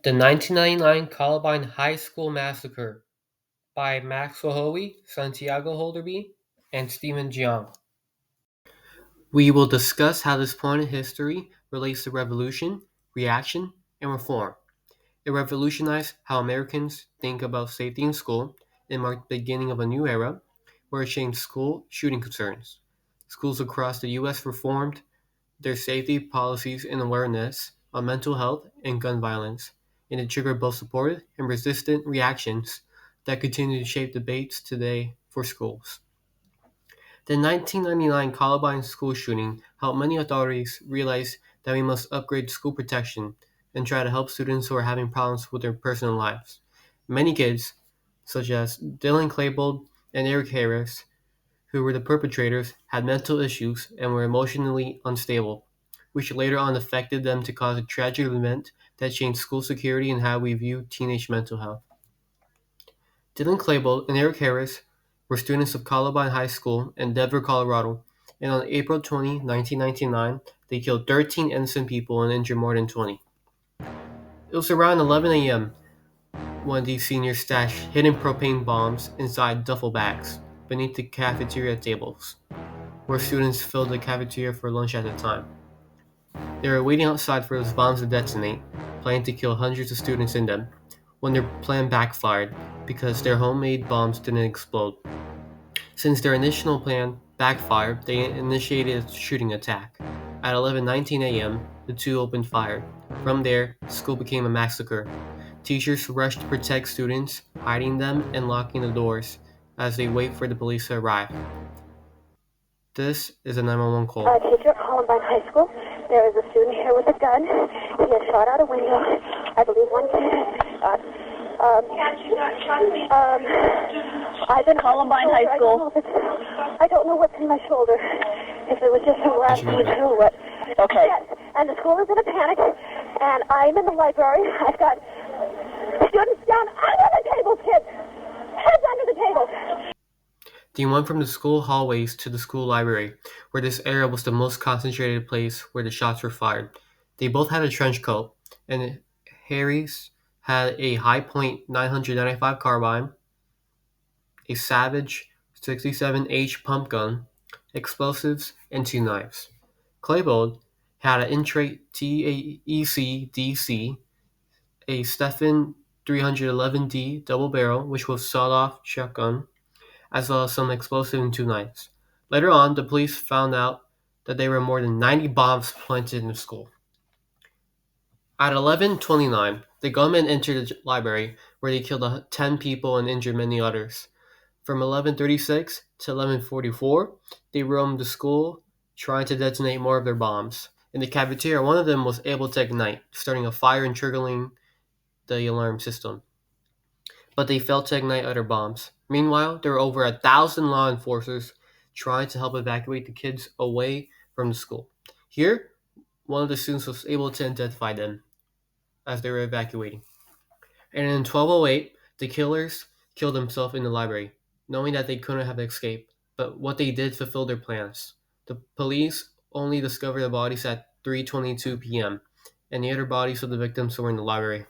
The 1999 Columbine High School Massacre by Maxwell Hoey, Santiago Holderby, and Stephen Jiang. We will discuss how this point in history relates to revolution, reaction, and reform. It revolutionized how Americans think about safety in school and marked the beginning of a new era where it changed school shooting concerns. Schools across the U.S. reformed their safety policies and awareness on mental health and gun violence, and it triggered both supportive and resistant reactions that continue to shape debates today for schools. The 1999 Columbine school shooting helped many authorities realize that we must upgrade school protection and try to help students who are having problems with their personal lives. Many kids, such as Dylan Klebold and Eric Harris, who were the perpetrators, had mental issues and were emotionally unstable, which later on affected them to cause a tragic event that changed school security and how we view teenage mental health. Dylan Klebold and Eric Harris were students of Columbine High School in Denver, Colorado, and on April 20, 1999, they killed 13 innocent people and injured more than 20. It was around 11 a.m. when these seniors stashed hidden propane bombs inside duffel bags beneath the cafeteria tables, where students filled the cafeteria for lunch at the time. They were waiting outside for those bombs to detonate, planning to kill hundreds of students in them, when their plan backfired because their homemade bombs didn't explode. Since their initial plan backfired, they initiated a shooting attack. At 11:19 a.m., the two opened fire. From there, school became a massacre. Teachers rushed to protect students, hiding them and locking the doors as they wait for the police to arrive. This is a 911 call. Teacher at Columbine High School. There is a student here with a gun. He has shot out a window. I believe one kid has been shot. I've been Columbine High School. I don't know what's in my shoulder. If it was just some last wound or what. Okay. Yes, and the school is in a panic, and I'm in the library. I've got students down under the tables, kids. Heads under the tables. They went from the school hallways to the school library, where this area was the most concentrated place where the shots were fired. They both had a trench coat, and Harry's had a High Point 995 carbine, a Savage 67H pump gun, explosives, and two knives. Claybold had an Intrate TAEC DC, a Stephan 311D double barrel, which was sawed-off shotgun, as well as some explosive and two knives. Later on, the police found out that there were more than 90 bombs planted in the school. At 11:29, the gunmen entered the library, where they killed 10 people and injured many others. From 11:36 to 11:44, they roamed the school, trying to detonate more of their bombs. In the cafeteria, one of them was able to ignite, starting a fire and triggering the alarm system, but they failed to ignite other bombs. Meanwhile, there were over 1,000 law enforcers trying to help evacuate the kids away from the school. Here, one of the students was able to identify them as they were evacuating. And in 12:08, the killers killed themselves in the library, knowing that they couldn't have escaped. But what they did fulfilled their plans. The police only discovered the bodies at 3:22 p.m., and the other bodies of the victims were in the library.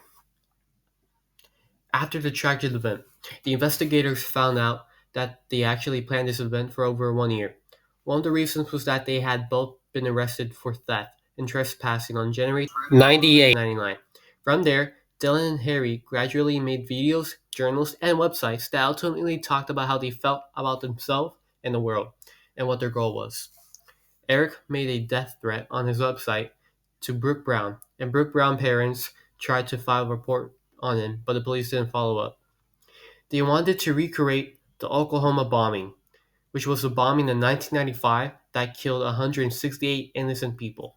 After the tragic event, the investigators found out that they actually planned this event for over 1 year. One of the reasons was that they had both been arrested for theft and trespassing on January 98, 99. From there, Dylan and Harry gradually made videos, journals, and websites that ultimately talked about how they felt about themselves and the world, and what their goal was. Eric made a death threat on his website to Brooke Brown, and Brooke Brown parents tried to file a report on him, but the police didn't follow up. They wanted to recreate the Oklahoma bombing, which was a bombing in 1995 that killed 168 innocent people.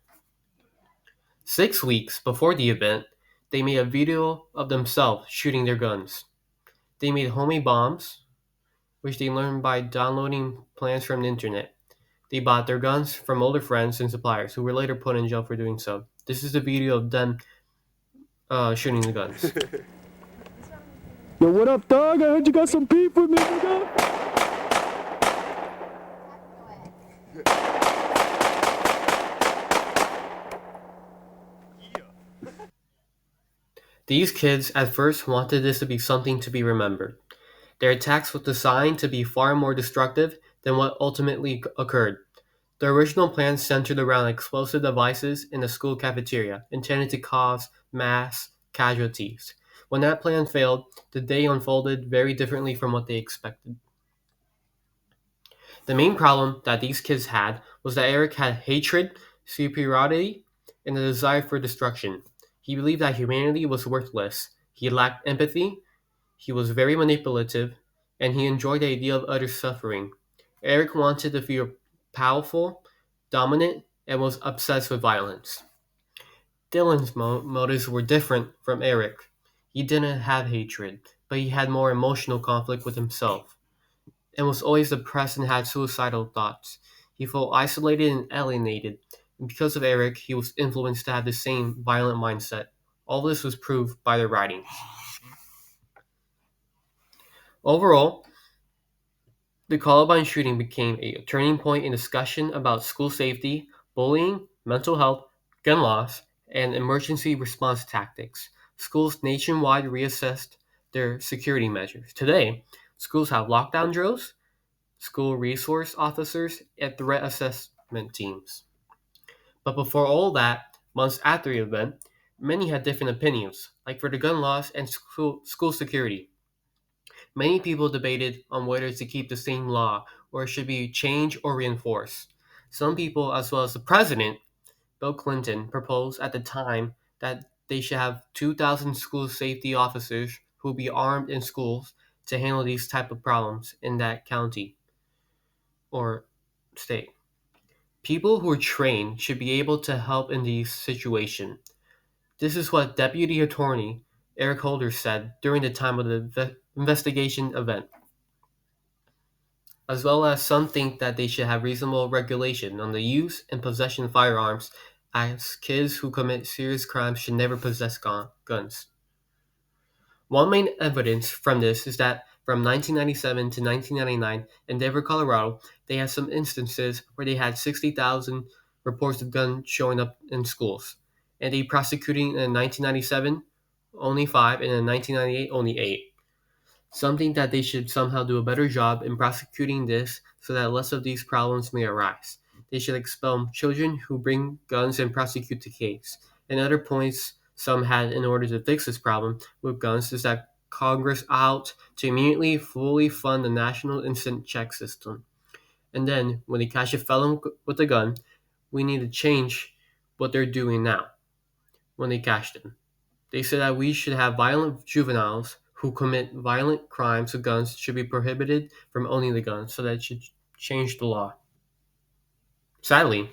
6 weeks before the event, they made a video of themselves shooting their guns. They made homemade bombs, which they learned by downloading plans from the internet. They bought their guns from older friends and suppliers who were later put in jail for doing so. This is the video of them shooting the guns. Yo, what up, dog? I heard you got some beef with me, nigga. These kids at first wanted this to be something to be remembered. Their attacks were designed to be far more destructive than what ultimately occurred. The original plan centered around explosive devices in the school cafeteria, intended to cause mass casualties. When that plan failed, the day unfolded very differently from what they expected. The main problem that these kids had was that Eric had hatred, superiority, and a desire for destruction. He believed that humanity was worthless. He lacked empathy, he was very manipulative, and he enjoyed the idea of utter suffering. Eric wanted to feel powerful, dominant, and was obsessed with violence. Dylan's motives were different from Eric. He didn't have hatred, but he had more emotional conflict with himself, and was always depressed and had suicidal thoughts. He felt isolated and alienated, and because of Eric, he was influenced to have the same violent mindset. All this was proved by their writings. Overall, the Columbine shooting became a turning point in discussion about school safety, bullying, mental health, gun laws, and emergency response tactics. Schools nationwide reassessed their security measures. Today, schools have lockdown drills, school resource officers, and threat assessment teams. But before all that, months after the event, many had different opinions, like for the gun laws and school security. Many people debated on whether to keep the same law or it should be changed or reinforced. Some people, as well as the president, Bill Clinton, proposed at the time that they should have 2,000 school safety officers who will be armed in schools to handle these type of problems in that county or state. People who are trained should be able to help in these situations. This is what Deputy Attorney Eric Holder said during the time of the investigation event. As well as some think that they should have reasonable regulation on the use and possession of firearms, as kids who commit serious crimes should never possess guns. One main evidence from this is that from 1997 to 1999 in Denver, Colorado, they had some instances where they had 60,000 reports of guns showing up in schools. And they prosecuting in 1997 only 5, and in 1998 only 8. Something that they should somehow do a better job in prosecuting this so that less of these problems may arise. They should expel children who bring guns and prosecute the case. And other points some had in order to fix this problem with guns is that Congress ought to immediately fully fund the National Instant Check System. And then, when they catch a felon with a gun, we need to change what they're doing now when they catch them. They said that we should have violent juveniles who commit violent crimes with guns should be prohibited from owning the gun, so that should change the law. Sadly,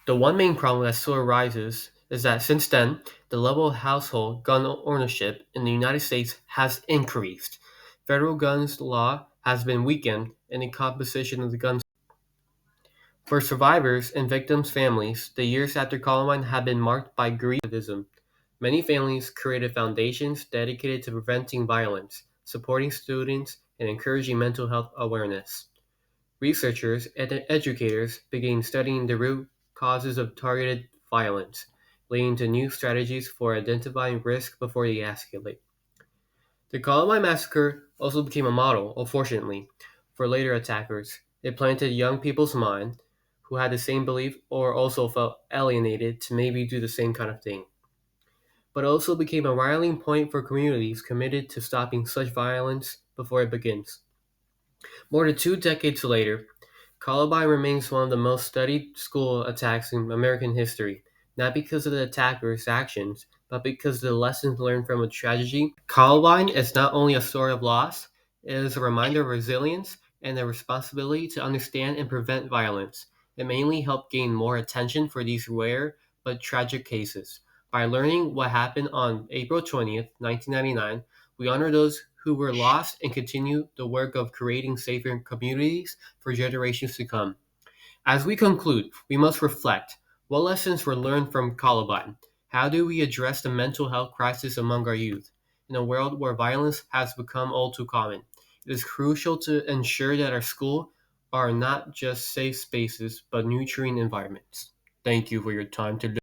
the one main problem that still arises is that since then, the level of household gun ownership in the United States has increased. Federal guns law has been weakened, and the composition of the guns. For survivors and victims' families, the years after Columbine have been marked by grief and activism. Many families created foundations dedicated to preventing violence, supporting students, and encouraging mental health awareness. Researchers and educators began studying the root causes of targeted violence, leading to new strategies for identifying risk before they escalate. The Columbine Massacre also became a model, unfortunately, for later attackers. It planted young people's mind who had the same belief or also felt alienated to maybe do the same kind of thing, but also became a rallying point for communities committed to stopping such violence before it begins. More than 2 decades later, Columbine remains one of the most studied school attacks in American history, not because of the attackers' actions, but because of the lessons learned from a tragedy. Columbine is not only a story of loss, it is a reminder of resilience and the responsibility to understand and prevent violence. It mainly helped gain more attention for these rare but tragic cases. By learning what happened on April 20th, 1999, we honor those who were lost and continue the work of creating safer communities for generations to come. As we conclude, we must reflect: what lessons were learned from Columbine? How do we address the mental health crisis among our youth? In a world where violence has become all too common, it is crucial to ensure that our schools are not just safe spaces but nurturing environments. Thank you for your time today.